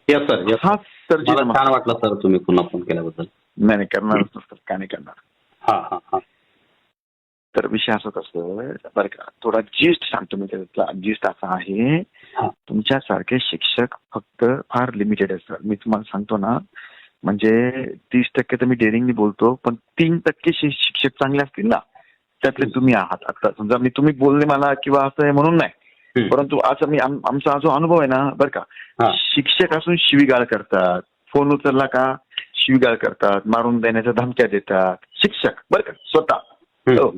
Yes sir, yes हा sir. सरजी मला नमस्कार. छान वाटलं सर तुम्ही पुन्हा फोन केल्याबद्दल. नाही नाही करणारच नसतं, काय नाही करणार. हा हा हा. तर विषय असाच असतो बरं का, थोडा जिस्ट सांगतो मी त्याचा. जिस्ट असा आहे, हा. तुमच्यासारखे शिक्षक फक्त फार लिमिटेड असतात. मी तुम्हाला सांगतो ना, म्हणजे 30% तर मी डेअरिंगली बोलतो, पण 3% शिक्षक चांगले असतील ना, त्यातले तुम्ही आहात. आता समजा मी तुम्ही बोलले मला किंवा असं आहे म्हणून नाही, हम्म. परंतु असं मी आमचा जो अनुभव आहे ना बरं का, हा. शिक्षक असून शिवीगाळ करतात, फोन उचलला का शिवीगाळ करतात, मारून देण्याच्या धमक्या देतात शिक्षक बरं का स्वतः. हो.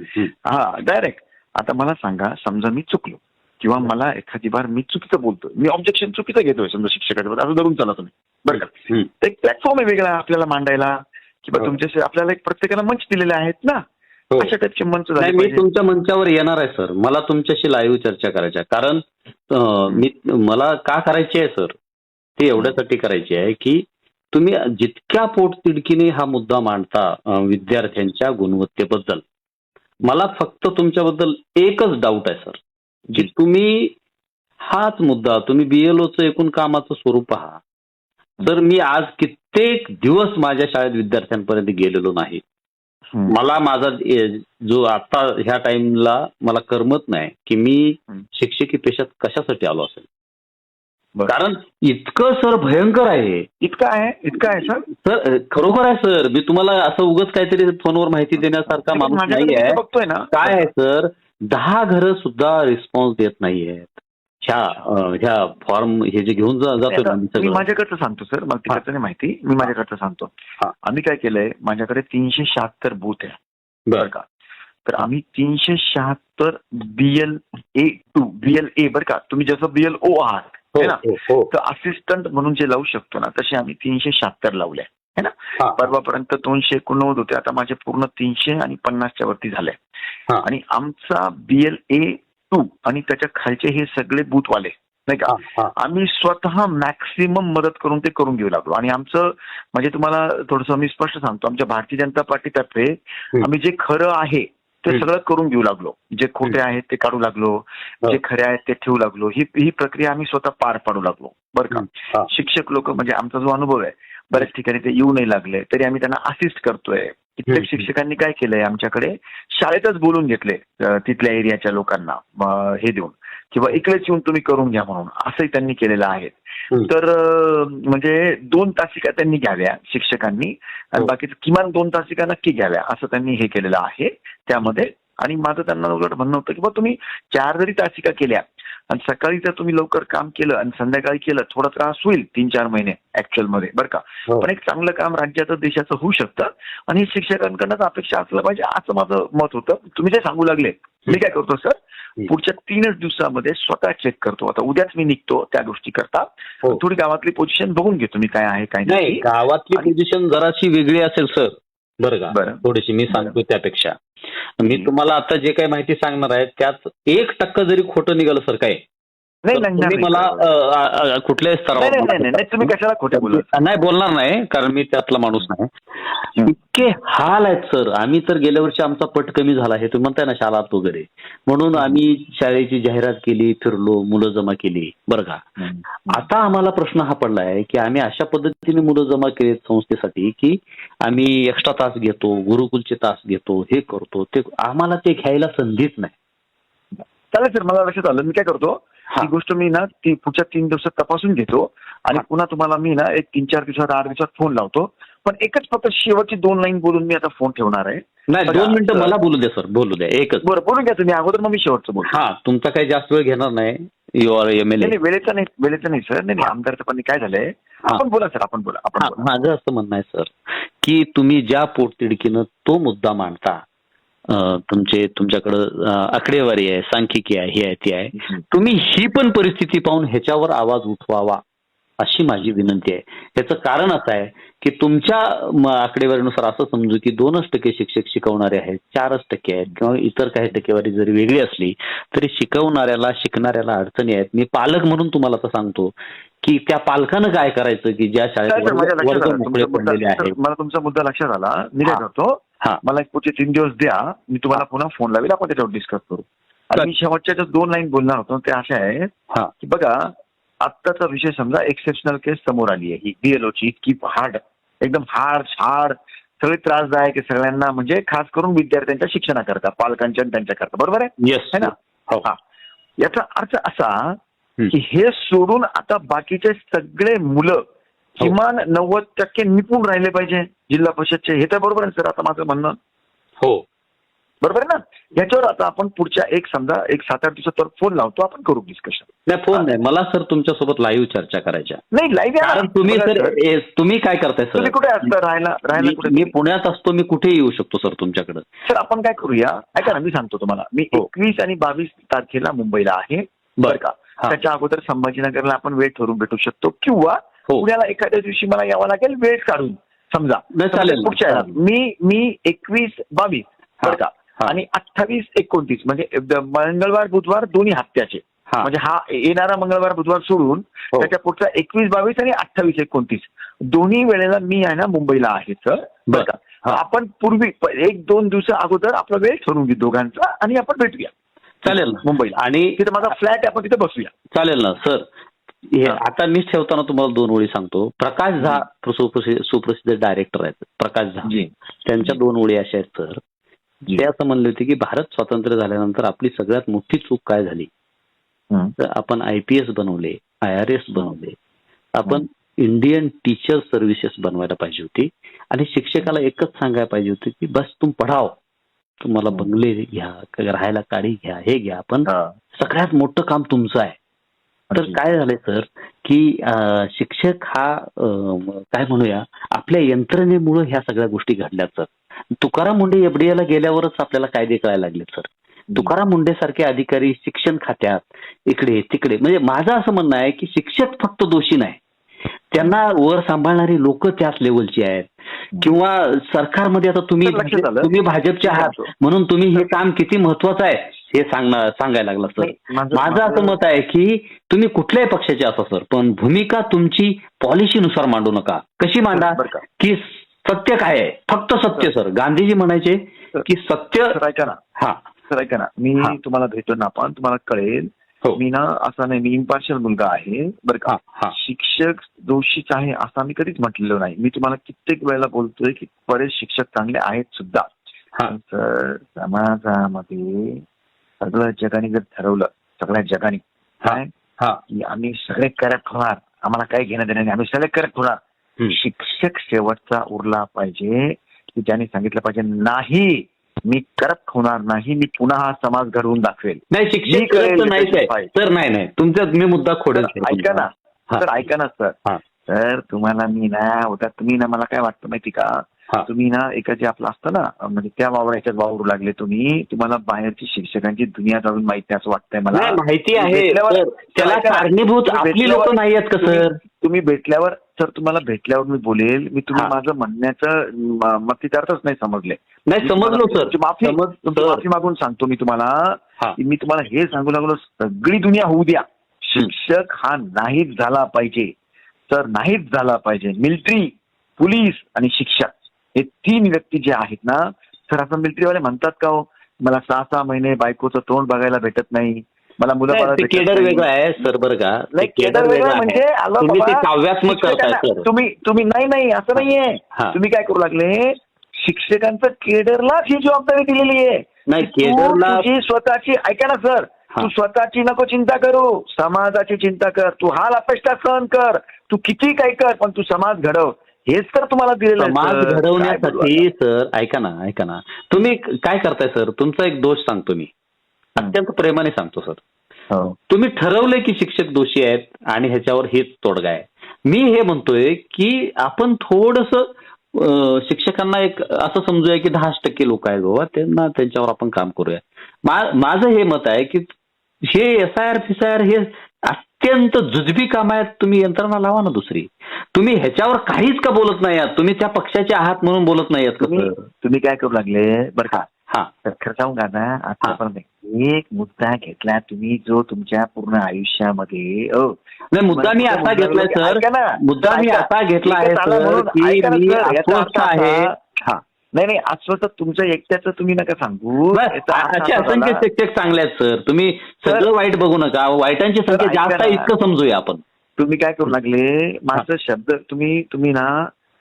हा डायरेक्ट. आता मला सांगा, समजा मी चुकलो किंवा मला एखादी बार मी चुकीचं बोलतो, मी ऑब्जेक्शन चुकीचं घेतोय समजा शिक्षकाच्या बद्दल, असं धरून चला तुम्ही बरं का. तर एक प्लॅटफॉर्म आहे वेगळा आपल्याला मांडायला किंवा तुमच्याशी आपल्याला एक प्रत्येकाला मंच दिलेले आहेत ना, हो. अशा टाईपचे मंच नाही, झाले मी पाहिजे. तुमच्या मंचावर येणार आहे सर. मला तुमच्याशी लाईव्ह चर्चा करायची आहे. कारण मला का करायची आहे सर, ते एवढ्यासाठी करायची आहे की तुम्ही जितक्या पोटतिडकीने हा मुद्दा मांडता विद्यार्थ्यांच्या गुणवत्तेबद्दल, मला फक्त तुमच्याबद्दल एकच डाऊट आहे सर, की तुम्ही हाच मुद्दा, तुम्ही बीएलओचं एकूण कामाचं स्वरूप पहा सर. मी आज कित्येक दिवस माझ्या शाळेत विद्यार्थ्यांपर्यंत गेलेलो नाही. मला माझा जो आता ह्या टाइमला मला करमत नाही की मी शिक्षकी पेशात कशासाठी आलो असेल. कारण इतकं सर भयंकर आहे. इतकं आहे सर. सर खरोखर आहे सर. मी तुम्हाला असं उगाच काहीतरी फोनवर माहिती देण्यासारखा माणूस नाही आहे. बघतोय ना काय आहे सर, 10 घरं सुद्धा रिस्पॉन्स देत नाहीयेत ह्या फॉर्म हे जे घेऊन जातो. मी माझ्याकडचं सांगतो सर, मला तिकडचं नाही माहिती, मी माझ्याकडचं सांगतो. आम्ही काय केलंय, माझ्याकडे 376 बूथ आहे बरं का. तर आम्ही 376 BLA बरं का, तुम्ही जसं BLO आहात है ना, तर असिस्टंट म्हणून जे लावू शकतो ना, तसे आम्ही 376 लावले है ना. परवापर्यंत 289 होते, आता माझे पूर्ण 300 आणि 50च्या वरती झाले. आणि आमचा BLA2 आणि त्याच्या खालचे हे सगळे बूथवाले नाही का, आम्ही स्वतः मॅक्सिमम मदत करून ते करून घेऊ लागलो. आणि आमचं म्हणजे तुम्हाला थोडंसं मी स्पष्ट सांगतो, आमच्या भारतीय जनता पार्टीतर्फे आम्ही जे खरं आहे ते सगळं करून घेऊ लागलो, जे खोटे आहेत ते काढू लागलो, जे खरे आहेत ते ठेवू लागलो. ही प्रक्रिया आम्ही स्वतः पार पाडू लागलो बरं का. शिक्षक लोक म्हणजे आमचा जो अनुभव आहे, बऱ्याच ठिकाणी ते येऊ नाही लागले तरी आम्ही त्यांना असिस्ट करतोय. कित्येक शिक्षकांनी काय केलंय, आमच्याकडे शाळेतच बोलून घेतले तिथल्या एरियाच्या लोकांना हे देऊन, किंवा इकडेच येऊन तुम्ही करून घ्या म्हणून, असंही त्यांनी केलेलं आहे. तर म्हणजे 2 तासिका त्यांनी घ्याव्या शिक्षकांनी, आणि बाकीचं किमान 2 तासिका नक्की घ्याव्या, असं त्यांनी हे केलेलं आहे त्यामध्ये. आणि माझं त्यांना उलट म्हणणं होतं की बा तुम्ही 4 जरी तासिका केल्या आणि सकाळी जर तुम्ही लवकर काम केलं आणि संध्याकाळी केलं, थोडा त्रास होईल 3-4 महिने ऍक्च्युअल मध्ये बरं का, पण एक चांगलं काम राज्याचं देशाचं होऊ शकतं. आणि शिक्षकांकडनं अपेक्षा असलं पाहिजे, असं माझं मत होतं. तुम्ही जे सांगू लागले, मी काय करतो सर, पुढच्या 3च दिवसामध्ये स्वतः चेक करतो. आता उद्याच मी निघतो त्या गोष्टी करता, थोडी गावातली पोझिशन बघून घेतो मी काय आहे काय नाही. गावातली पोझिशन जराशी वेगळी असेल सर बरं का, थोडीशी मी सांगतो. त्यापेक्षा मी तुम्हाला आता जे काही माहिती सांगणार आहे त्यात 1% जरी खोटं निघालं सर काय, तुम्ही मला कुठल्याही स्तरावर तुम्ही कशाला खोटे बोलत नाही बोलणार नाही, कारण मी त्यातला माणूस नाही. इतके हाल आहेत सर. आम्ही तर गेल्या वर्षी आमचा पट कमी झाला हे तुम्ही म्हणताय ना, शाळात वगैरे, म्हणून आम्ही शाळेची जाहिरात केली, फिरलो, मुलं जमा केली बरं का. आता आम्हाला प्रश्न हा पडला आहे की आम्ही अशा पद्धतीने मुलं जमा केली संस्थेसाठी की आम्ही एक्स्ट्रा तास घेतो, गुरुकुलचे तास घेतो, हे करतो ते, आम्हाला ते घ्यायला संधीच नाही. चालेल सर, मला लक्षात आलं. मी काय करतो, ही गोष्ट मी ना ती पुढच्या 3 दिवसात तपासून घेतो आणि पुन्हा तुम्हाला मी ना एक 3-4 दिवसात 8 दिवसात फोन लावतो. पण एकच फक्त शेवटची 2 लाईन बोलून मी आता फोन ठेवणार आहे. नाही, 2 मिनिटं मला बोलू द्या सर, बोलू द्या एकच. बरं बोलून घ्या तुम्ही अगोदर, मग मी शेवटचं बोलतो. हा, तुमचा काही जास्त वेळ घेणार नाही. नाही वेळेचं नाही सर. नाही आमदारचं पण काय झालंय, आपण बोला सर, आपण बोला. माझं असं म्हणणं आहे सर की तुम्ही ज्या पोटतिडकीनं तो मुद्दा मांडता, तुमच्याकडं आकडेवारी आहे, सांख्यिकी आहे, हे आहे ते आहे, तुम्ही ही पण परिस्थिती पाहून ह्याच्यावर आवाज उठवावा अशी माझी विनंती आहे. याचं कारण असं आहे की तुमच्या आकडेवारीनुसार असं समजू की 2% शिक्षक शिकवणारे आहेत, 4% आहेत, किंवा इतर काही टक्केवारी जरी वेगळी असली तरी शिकणाऱ्याला अडचणी आहेत. मी पालक म्हणून तुम्हाला तर सांगतो की त्या पालकानं काय करायचं की ज्या शाळेत मोकळे पडलेले आहेत. मला तुमचा मुद्दा लक्षात आला. मी काय करतो, मला एक पुढचे 3 दिवस द्या, मी तुम्हाला पुन्हा फोन लावेल, आपण त्याच्यावर डिस्कस करू. आणि मी शेवटच्या 2 लाईन बोलणार होतो ते अशा आहेत की बघा, आत्ताचा विषय समजा एक्सेप्शनल केस समोर आली आहे ही बीएलओची, इतकी हार्ड, एकदम हार्ड सगळे त्रासदायक आहे सगळ्यांना, म्हणजे खास करून विद्यार्थ्यांच्या शिक्षणाकरता, पालकांच्या आणि त्यांच्याकरता, बरोबर आहे? येस है ना? हा. याचा अर्थ असा की हे सोडून आता बाकीचे सगळे मुलं किमान 90% निपुण राहिले पाहिजे जिल्हा परिषदचे, हे तर बरोबर आहे सर आता माझं म्हणणं? हो, बरोबर आहे ना? याच्यावर आता आपण पुढच्या समजा 7-8 दिवसात फोन लावतो, आपण करू डिस्कशन. नाही फोन नाही, मला सर तुमच्यासोबत लाईव्ह चर्चा करायच्या. नाही लाईव्ह, कारण तुम्ही सर तुम्ही काय करताय सर? तुम्ही कुठे असता राहायला कुठे? मी पुण्यात असतो, मी कुठे येऊ शकतो सर तुमच्याकडे? सर आपण काय करूया, ऐका ना, मी सांगतो तुम्हाला, मी 21 आणि 22 तारखेला मुंबईला आहे, बरं का? त्याच्या अगोदर संभाजीनगरला आपण वेळ ठरवून भेटू शकतो, किंवा पुण्याला एखाद्या दिवशी मला यावं लागेल वेळ काढून, समजा चालेल पुढच्या मी 21-22 बरं का, आणि 28-29 म्हणजे मंगळवार बुधवार दोन्ही हप्त्याचे, म्हणजे हा येणारा मंगळवार बुधवार सोडून त्याच्या पुढचा 21-22 आणि 28-29 दोन्ही वेळेला मी आहे ना मुंबईला आहे सर, बरं का? आपण पूर्वी 1-2 दिवस अगोदर आपला वेळ ठरवून घेऊ दोघांचा आणि आपण भेटूया. चालेल ना मुंबईला, आणि तिथे माझा फ्लॅट आहे, आपण तिथे बसूया. चालेल ना सर. आता मी ठेवताना तुम्हाला 2 ओळी सांगतो. प्रकाश झा सुप्रसिद्ध डायरेक्टर आहेत प्रकाश झा, त्यांच्या 2 ओळी अशा आहेत सर. ते असं म्हणले होते की भारत स्वातंत्र्य झाल्यानंतर आपली सगळ्यात मोठी चूक काय झाली, तर आपण IPS बनवले, IRS बनवले, आपण इंडियन टीचर सर्व्हिसेस बनवायला पाहिजे होती, आणि शिक्षकाला एकच सांगायला पाहिजे होते की बस तुम पढाओ, तुम्हाला बंगले घ्या, राहायला गाडी घ्या, हे घ्या, पण सगळ्यात मोठं काम तुमचं आहे. तर काय झालंय सर की शिक्षक हा काय म्हणूया आपल्या यंत्रणेमुळे ह्या सगळ्या गोष्टी घडल्यात सर. तुकाराम मुंडे FDI ला गेल्यावरच आपल्याला कायदे कळायला लागले सर. तुकाराम मुंडे सारखे अधिकारी शिक्षण खात्यात इकडे तिकडे, म्हणजे माझं असं म्हणणं आहे की शिक्षक फक्त दोषी नाही, त्यांना वर सांभाळणारी लोक त्याच लेवलची आहेत, किंवा सरकारमध्ये आता तुम्ही भाजपचे आहात म्हणून तुम्ही हे काम किती महत्वाचं आहे हे सांगायला लागला सर. माझं असं मत आहे की तुम्ही कुठल्याही पक्षाचे असा सर, पण भूमिका तुमची पॉलिसीनुसार मांडू नका. कशी मांडा की सत्य काय आहे, फक्त सत्य सर. गांधीजी म्हणायचे की सत्य. ऐका ना, मी तुम्हाला भेटतो ना, आपण तुम्हाला कळेल, मी ना असं नाही, मी इम्पार्शियल मुलगा आहे बरं का. शिक्षक दोषीच आहे असं मी कधीच म्हटलेलं नाही. मी तुम्हाला कित्येक वेळेला बोलतोय की बरेच शिक्षक चांगले आहेत सुद्धा. तर समाजामध्ये सगळ्या जगाने जर ठरवलं, सगळ्या जगाने काय की आम्ही सगळे करप्ट होणार, आम्हाला काही घेणं देणं नाही, आम्ही सगळे करप्ट होणार, शिक्षक शेवटचा उरला पाहिजे की ज्याने सांगितलं पाहिजे नाही मी करप्ट होणार नाही, मी पुन्हा हा समाज घडवून दाखवेल. नाही शिक्षक नाही सर, नाही तुमचा मी मुद्दा खोडेल. ऐका ना सर, तर तुम्हाला मी ना होता, तुम्ही ना मला काय वाटतं माहिती का, तुम्ही ना एका जे आपलं असतं ना, म्हणजे त्या ह्याच्यात वावरू लागले तुम्हाला बाहेरची शिक्षकांची दुनिया जाऊन माहिती असं वाटतंय मला. माहिती आहे, त्याला कारणीभूत आपली लोक नाही आहेत का सर? तुम्ही भेटल्यावर सर, तुम्हाला भेटल्यावर मी बोलेल, मी तुम्ही माझं म्हणण्याचं मतीतार्थच नाही समजले. नाही समजलो सर, माफी मागून सांगतो मी तुम्हाला, मी तुम्हाला हे सांगू लागलो, सगळी दुनिया होऊ द्या, शिक्षक हा नाहीच झाला पाहिजे सर, नाहीच झाला पाहिजे. मिलिटरी, पोलीस आणि शिक्षक हे 3 व्यक्ती जे आहेत ना सर, असं मिलिटरीवाले म्हणतात का हो, मला 6-6 महिने बायकोचं तोंड बघायला भेटत नाही, मला मुलं केडर वेगळं आहे सर, बरं का? केडर वेगळं म्हणजे काव्यात्मक करताय सर तुम्ही. नाही असं नाहीये, तुम्ही काय करू लागले, शिक्षकांचं केडरला ही जबाबदारी दिलेली आहे. नाही केडरला तुझी स्वतःची, ऐका ना सर, तू स्वतःची नको चिंता करू, समाजाची चिंता कर. तू हाल अपेक्षा सहन कर, तू किती काय कर, पण तू समाज घडव, हेच तर तुम्हाला दिलेलं आहे. समाज घडवण्यासाठी सर, ऐका ना, तुम्ही काय करताय सर, तुमचा एक दोष सांगतो मी, अत्यंत प्रेमाने सांगतो सर. तुम्ही ठरवलंय की शिक्षक दोषी आहेत आणि ह्याच्यावर हेच तोडगा आहे. मी हे म्हणतोय की आपण थोडंसं शिक्षकांना एक असं समजूया की 10% लोक आहेत बाबा, त्यांच्यावर आपण काम करूया. माझं हे मत आहे की हे SIR हे अत्यंत जुजबी काम आहेत, तुम्ही यंत्रणा लावा ना दुसरी. तुम्ही ह्याच्यावर काहीच का बोलत नाही आहात, तुम्ही त्या पक्षाचे आहात म्हणून बोलत नाही आहात. तुम्ही काय करू लागले बरं का, तर खरं सांगू का ना, आता एक मुद्दा घेतला तुम्ही जो तुमच्या पूर्ण आयुष्यामध्ये, नाही मुद्दा मी असा घेतलाय सर, मुद्दा मी असा घेतला आहे सर की मी अस्वस्थ आहे. नाही अस्वस्थ तुमच्या एकट्याचं तुम्ही नका सांगू. याचा अर्थ असे असा असंख्य झाला- शिक्षक चांगले आहेत सर. तुम्ही सगळं वाईट बघू नका. वाईटांची संख्या ऐका जास्त आहे ना. इतकं समजूया आपण. तुम्ही काय करू लागले माझं शब्द तुम्ही ना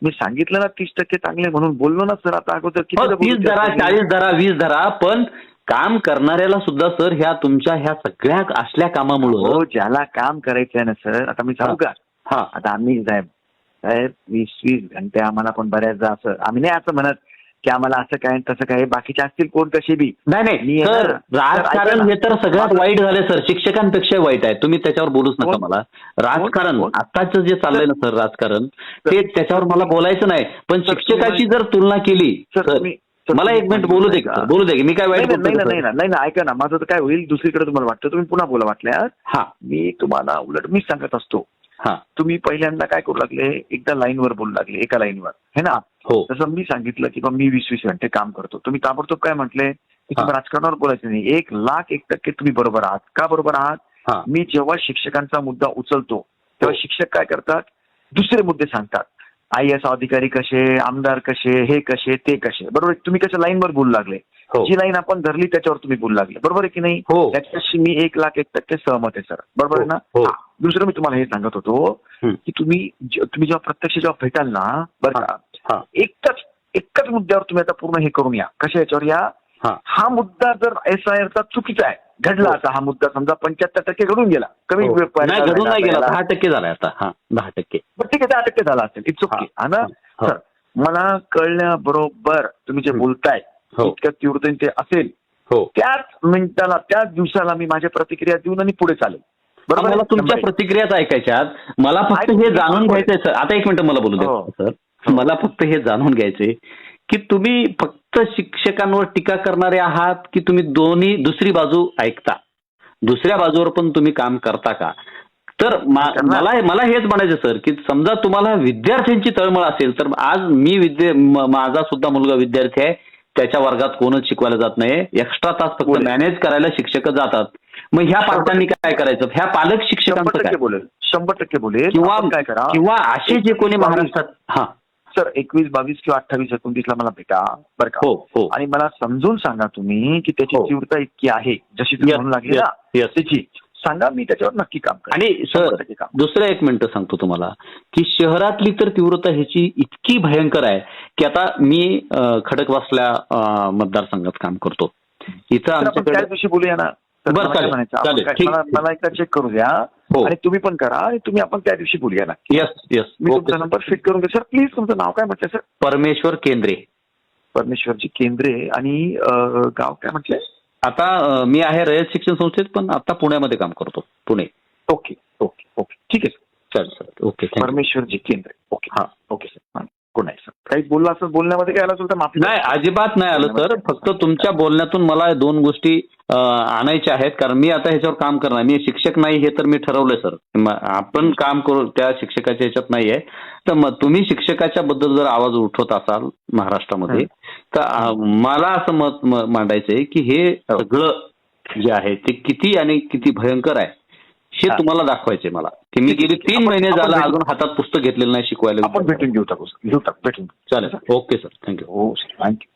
मी सांगितलं ना 30% चांगले म्हणून बोललो ना सर आता अगोदर किती 30 धरा, 40 धरा, 20 धरा, पण काम करणाऱ्याला सुद्धा सर ह्या तुमच्या ह्या सगळ्या असल्या कामामुळं हो ज्याला काम करायचं आहे ना सर. आता मी सांगू का हा आता आम्ही साहेब 20 घंटे आम्हाला पण बऱ्याचदा असं आम्ही नाही असं म्हणत की आम्हाला असं काय तसं काय बाकीचे असतील कोण कसे बी. नाही मी आहे सर ना, राजकारण हे तर सगळ्यात वाईट झालंय सर. शिक्षकांपेक्षा वाईट आहे. तुम्ही त्याच्यावर बोलूच नका कोण? मला. राजकारण कोण? आताच जे चाललंय ना सर राजकारण ते त्याच्यावर मला बोलायचं नाही. पण सर, शिक्षकाची जर तुलना केली सर, तर मला एक मिनिट बोलू दे का? बोलू दे की मी काय वाईट नाही बोलतो नाही सर? नाही नाही ऐका ना माझं तर काय होईल दुसरीकडे तुम्हाला वाटतं तुम्ही पुन्हा बोला वाटल्यास. हा मी तुम्हाला उलट मी सांगत असतो. हा तुम्ही पहिल्यांदा काय करू लागले एकदा लाईनवर बोलू लागले एका लाईनवर है ना. हो तसं मी सांगितलं की बा मी 20 घंटे काम करतो. तुम्ही ताबडतोब काय म्हटले की तुम्ही राजकारणावर बोलायचं नाही. 1,01% तुम्ही बरोबर आहात. का बरोबर आहात? हा मी जेव्हा शिक्षकांचा मुद्दा उचलतो तेव्हा शिक्षक काय करतात दुसरे मुद्दे सांगतात. IAS अधिकारी कसे आमदार कसे हे कसे ते कसे बरोबर. तुम्ही कसं लाईनवर बोलू लागले. हो जी लाईन आपण धरली त्याच्यावर तुम्ही बोलू लागले बरोबर आहे की नाही. हो त्याच्याशी मी 1,01% सहमत आहे सर बरोबर आहे ना. हो दुसरं मी तुम्हाला हे सांगत होतो की तुम्ही जेव्हा प्रत्यक्ष जेव्हा भेटाल ना बरं का हा एकच मुद्द्यावर तुम्ही आता पूर्ण हे करून या. कशा याच्यावर या हा मुद्दा जर SIR चा चुकीचा आहे घडला आता हा मुद्दा समजा 75% घडून गेला कमी वेळ नाही घडून नाही गेला. 10% झालाय आता. हा 10%. बरं ठीक आहे 10% झाला असेल इट्स ओके हा ना. सर मला कळल्याबरोबर तुम्ही जे बोलताय इतक्या तीव्रतेने ते असेल त्याच मिनिटाला त्याच दिवसाला मी माझ्या प्रतिक्रिया देऊन आणि पुढे चालेल. बरोबर मला तुमच्या प्रतिक्रियाच ऐकायच्यात. मला फक्त हे जाणून घ्यायचंय सर. आता एक मिनिट मला बोलू द्या सर. मला फक्त हे जाणून घ्यायचंय की तुम्ही फक्त शिक्षकांवर टीका करणारे आहात की तुम्ही दोन्ही दुसरी बाजू ऐकता. दुसऱ्या बाजूवर पण तुम्ही काम करता का? तर मला हेच म्हणायचं सर की समजा तुम्हाला विद्यार्थ्यांची तळमळ असेल तर आज मी माझा सुद्धा मुलगा विद्यार्थी आहे. त्याच्या वर्गात कोणच शिकवायला जात नाही. एक्स्ट्रा तास फक्त मॅनेज करायला शिक्षक जातात. मग ह्या पालकांनी काय करायचं? ह्या पालक शिक्षकांचं काय? 100% बोलेल किंवा असे जे कोणी महाराष्ट्रात हा सर 21, 22 किंवा 28, 29 मला भेटा बरं का. हो आणि मला समजून सांगा तुम्ही की त्याची तीव्रता इतकी आहे जशी तुम्ही म्हणू लागली ना त्याची सांगा मी त्याच्यावर नक्की काम करेन. आणि सर दुसरं एक मिनिट सांगतो तुम्हाला की शहरातली तर तीव्रता ह्याची इतकी भयंकर आहे की आता मी खडकवासला मतदारसंघात काम करतो. इथं आमच्याकडे त्या दिवशी बोलूया ना. मला एकदा चेक करू द्या आणि तुम्ही पण करा आणि तुम्ही आपण त्या दिवशी बोलूया ना. येस मी तुमचा नंबर फिट करून घे. सर प्लीज तुमचं नाव काय म्हटलं सर? परमेश्वर केंद्रे. परमेश्वरजी केंद्रे. आणि गाव काय म्हटलंय? आता मी आहे रयत शिक्षण संस्थेत पण आता पुण्यामध्ये काम करतो. पुणे. ओके ठीक आहे सर. चल सर ओके. परमेश्वरजी केंद्रे. Okay okay sir. कोण आहे सर? काही बोलला असं बोलण्यामध्ये काय आलं असेल तर माफी. नाही अजिबात नाही आलं सर. फक्त तुमच्या बोलण्यातून मला 2 गोष्टी आणायच्या आहेत. कारण मी आता ह्याच्यावर काम करणार. मी शिक्षक नाही हे तर मी ठरवलंय सर. आपण काम करू त्या शिक्षकाच्या ह्याच्यात नाहीये. तर मग तुम्ही शिक्षकाच्या बद्दल जर आवाज उठवत असाल महाराष्ट्रामध्ये तर मला असं मत मांडायचंय की हे सगळं जे आहे ते किती आणि किती भयंकर आहे हे तुम्हाला दाखवायचंय मला. की मी गेली 3 महिने झालं अजून हातात पुस्तक घेतलेलं नाही शिकवायला. आपण भेटून घेऊ. भेटून चालेल. Okay sir. थँक्यू. हो थँक्यू.